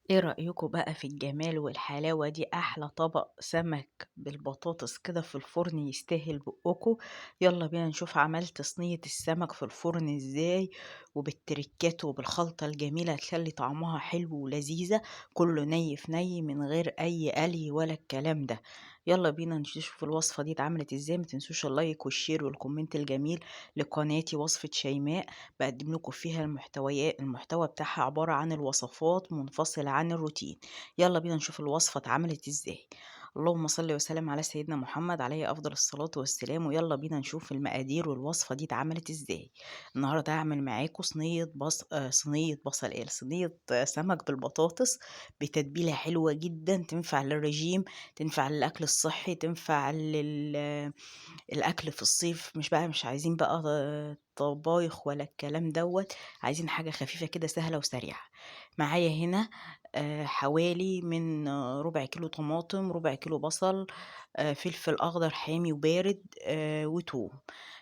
ايه رأيكم بقى في الجمال والحلاوة دي؟ احلى طبق سمك بالبطاطس كده في الفرن يستاهل بقكم. يلا بينا نشوف عملت صينية السمك في الفرن ازاي، وبالتركات وبالخلطة الجميلة تخلي طعمها حلو ولذيذة. كله ني في ني من غير اي قلي ولا الكلام ده. يلا بينا نشوف الوصفة دي اتعملت ازاي. ما تنسوش اللايك والشير والكومنت الجميل لقناتي وصفة شيماء. بقدم لكم فيها المحتوى بتاعها عبارة عن الوصفات منفصلة عن الروتين. يلا بينا نشوف الوصفة اتعملت ازاي. اللهم صل وسلم على سيدنا محمد عليه أفضل الصلاة والسلام. ويلا بينا نشوف المقادير والوصفة دي اتعملت ازاي. النهاردة هعمل معاكم صينية سمك بالبطاطس بتتبيلة حلوة جدا، تنفع للرجيم، تنفع للأكل الصحي، تنفع الأكل في الصيف. مش عايزين بقى طبايخ ولا الكلام دوّة، عايزين حاجة خفيفة كده سهلة وسريعة. معايا هنا حوالي من ربع كيلو طماطم، ربع كيلو بصل، فلفل أخضر حامي وبارد، وتوم.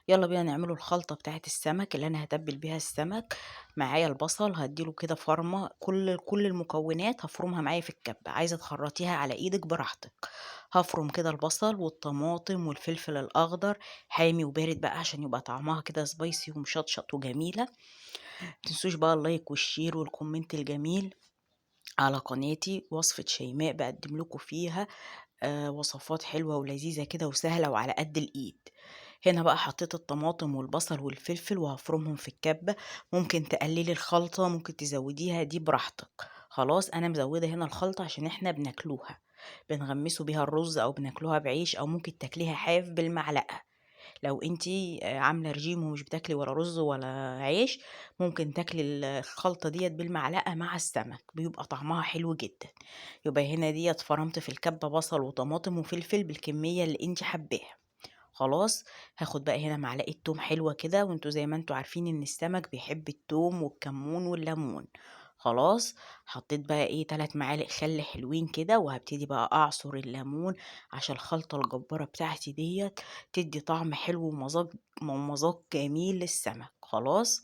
يالّا بينا نعملوا الخلطة بتاعة السمك اللي أنا هاتبّل بيها السمك. معايا البصل هادّي له كده فرمة، كل المكونات هافرمها معايا في الكبة، عايزة تخرّطيها على إيدِك براحتك. هافرم كده البصل والطماطم والفلفل الأخضر حامي وبارد بقى عشان يبقى طعمها كده سبايسي ومشطشط وجميلة. متنسوش بقى اللايك والشير والكومنت الجميل على قناتي وصفة شيماء، باقدّم لكم فيها وصفات حلوة ولذيذة كده وسهلة وعلى قد الإيد. هنا بقى حطيت الطماطم والبصل والفلفل وهافرمهم في الكبة. ممكن تقللي الخلطة، ممكن تزوديها، دي براحتك. خلاص أنا مزودة هنا الخلطة عشان إحنا بناكلوها، بنغمسوا بيها الرز أو بناكلوها بعيش أو ممكن تاكليها حاف بالمعلقة. لو أنتِ عاملة ريجيم ومش بتاكلي ولا رز ولا عيش، ممكن تاكلي الخلطة ديّة بالمعلقة مع السمك، بيبقى طعمها حلو جدًا. يبقى هنا ديّة فرمت في الكبة بصل وطماطم وفلفل بالكمية اللي أنتِ حاباها. خلاص، هاخد بقى هنا معلقة توم حلوة كده، وأنتم زي ما أنتم عارفين إن السمك بيحب التوم والكمون والليمون. خلاص، حطيت بقى إيه 3 معالق خل حلوين كده، وهابتدي بقى أعصر الليمون عشان الخلطة الجبارة بتاعتي ديّة تدّي طعم حلو ومذاق جميل للسمك. خلاص،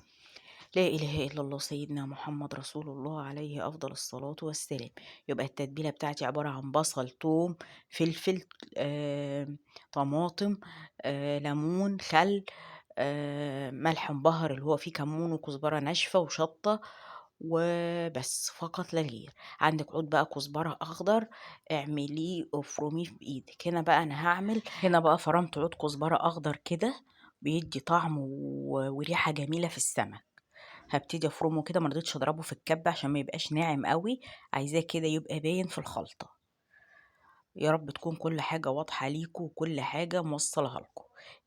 لا إله إلا الله سيدنا محمد رسول الله عليه أفضل الصلاة والسلام. يبقى التتبيلة بتاعتي عبارة عن بصل، توم، فلفل، طماطم، ليمون، خل، ملح مبهر اللي هو فيه كمون وكزبرة ناشفة وشطة وبس فقط لا غير. عندِك عود بقى كزبرة أخضر اعمليه افرميه بإيدِك. هنا بقى فرمت عود كزبرة أخضر كده بيدّي طعم وريحة جميلة في السمك. هابتدي أفرمه كده، ما رضيتش أضربه في الكبة عشان ما يبقاش ناعم أوي، عايزاه كده يبقى باين في الخلطة. يا رب تكون كل حاجة واضحة ليكم وكل حاجة موصّلها لكم.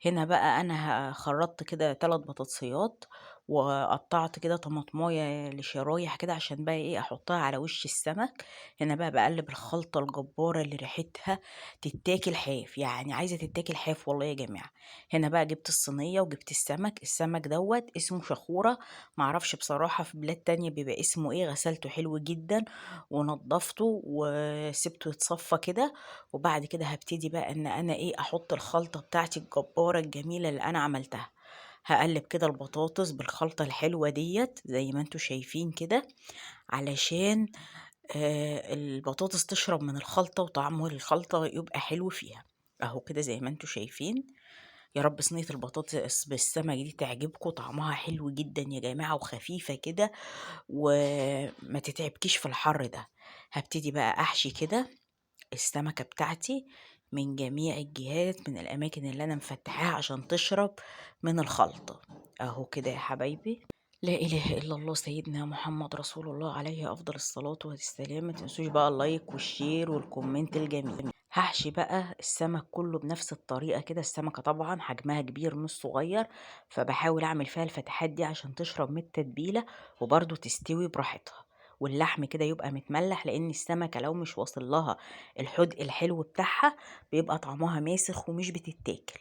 هنا بقى أنا خرّطت كده 3 بطاطسيات، وقطّعت كده طماطماية لشرايح كده عشان بقى إيه أحطها على وش السمك. هنا بقى باقلّب الخلطة الجبارة اللي ريحتها تتاكل حاف، يعني عايزة تتاكل حاف والله يا جماعة. هنا بقى جِبت الصينية وجِبت السمك دوّة اسمه شخورة، ما أعرفش بصراحة في بلاد تانية بيبقى اسمه إيه. غسلته حلو جدًا ونضّفته وسِبته يتصفّى كده. وبعد كده هابتدي بقى إن أنا إيه، أحُط الخلطة بتاعتي الجبارة الجميلة اللي أنا عملتها. هاقلِّب كده البطاطس بالخلطة الحلوة ديّة زي ما أنتم شايفين كده، علشان البطاطس تشرب من الخلطة وطعم الخلطة يبقى حلو فيها. أهو كده زي ما أنتم شايفين. يا رب صينية البطاطس بالسمك دي تعجبكم، طعمها حلو جدًا يا جماعة وخفيفة كده وما تتعبكيش في الحر ده. هابتدي بقى أحشي كده السمكة بتاعتي من جميع الجهات من الأماكن اللي أنا مفتحاها عشان تشرب من الخلطة. أهو كده يا حبايبي. لا إله إلا الله سيدنا محمد رسول الله عليه أفضل الصلاة والسلام. ما تنسوش بقى اللايك والشير والكومنت الجميل. هحشي بقى السمك كله بنفس الطريقة كده. السمكة طبعا حجمها كبير مش صغير، فبحاول أعمل فيها الفتحات دي عشان تشرب من التتبيلة وبرضه تستوي براحتها، واللحم كده يبقى متملح، لأن السمكة لو مش واصل لها الحدق الحلو بتاعها بيبقى طعمها ماسخ ومش بتتاكل.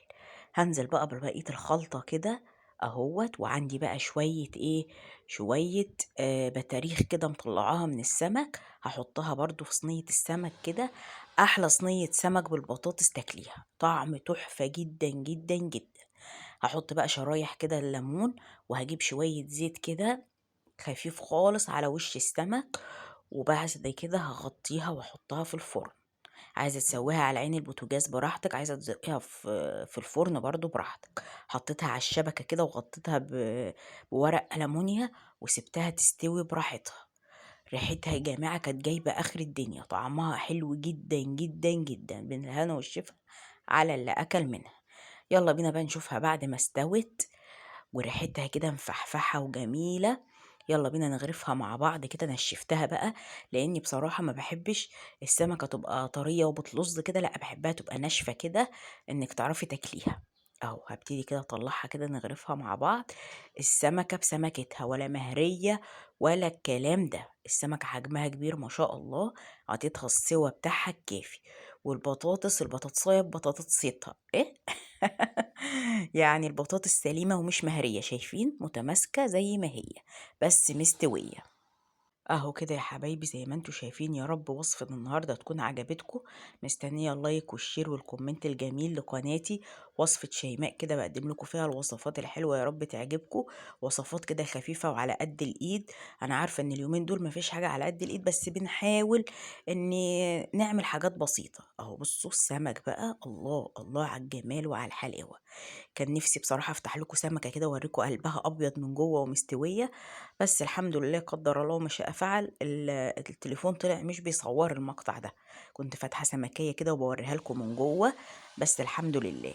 هنزل بقى ببقية الخلطة كده أهوّة. وعندي بقى شوية بطاريخ كده مطلّعاها من السمك، هاحطها برضه في صينية السمك كده. أحلى صينية سمك بالبطاطس تاكليها، طعم تحفة جدًا، جدًا، جدًا. هاحط بقى شرايح كده الليمون، وهاجيب شوية زيت كده خفيف خالص على وش السمك، وبعد كده هاغطّيها وأحطها في الفرن. عايزة تسويها على عين البوتاجاز براحتك، عايزة تزقيها في الفرن برضه براحتك. حطيتها على الشبكة كده وغطيتها بورق ألمونيا وسبتها تستوي براحتها. ريحتها يا جماعة كانت جايبة آخر الدنيا، طعمها حلو جدًا، جدًا، جدًا، بالهنا والشفا على اللي أكل منها. يالّا بينا بقى نشوفها بعد ما استوت وريحتها كده مفحفحة وجميلة. يلا بينا نغرفها مع بعض كده. نشفتها بقى لاني بصراحة ما بحبش السمكة تبقى طرية وبتلظ كده، لا بحبها تبقى ناشفة كده انك تعرفي تاكليها. اهو هبتدي كده اطلعها كده نغرفها مع بعض. السمكة بسمكتها، ولا مهرية ولا الكلام ده، السمكة حجمها كبير ما شاء الله، عطيتها السوا بتاعها الكافي. والبطاطس البطاطساية ببطاطسيتها ايه يعني البطاطس سليمة ومش مهرية، شايفين متماسكة زي ما هي بس مستوية. اهو كده يا حبايبي زي ما انتوا شايفين. يا رب وصفة النهاردة تكون عجبتكم. مستنية اللايك والشير والكومنت الجميل لقناتي. وصفة شيماء كده بقدم لكم فيها الوصفات الحلوة، يا رب تعجبكم. وصفات كده خفيفة وعلى قد الايد. انا عارفة ان اليومين دول مفيش حاجة على قد الايد، بس بنحاول ان نعمل حاجات بسيطة. اهو بصوا السمك بقى، الله الله على الجمال وعلى الحلاوة. كان نفسي بصراحة افتح لكم سمكة كده واوريكم قلبها ابيض من جوه ومستوية، بس الحمد لله قدر الله ما شاء فعل. التليفون طلع مش بيصور المقطع ده. كنت فاتحة سمكية كده وبوريها لكم من جوه، بس الحمد لله.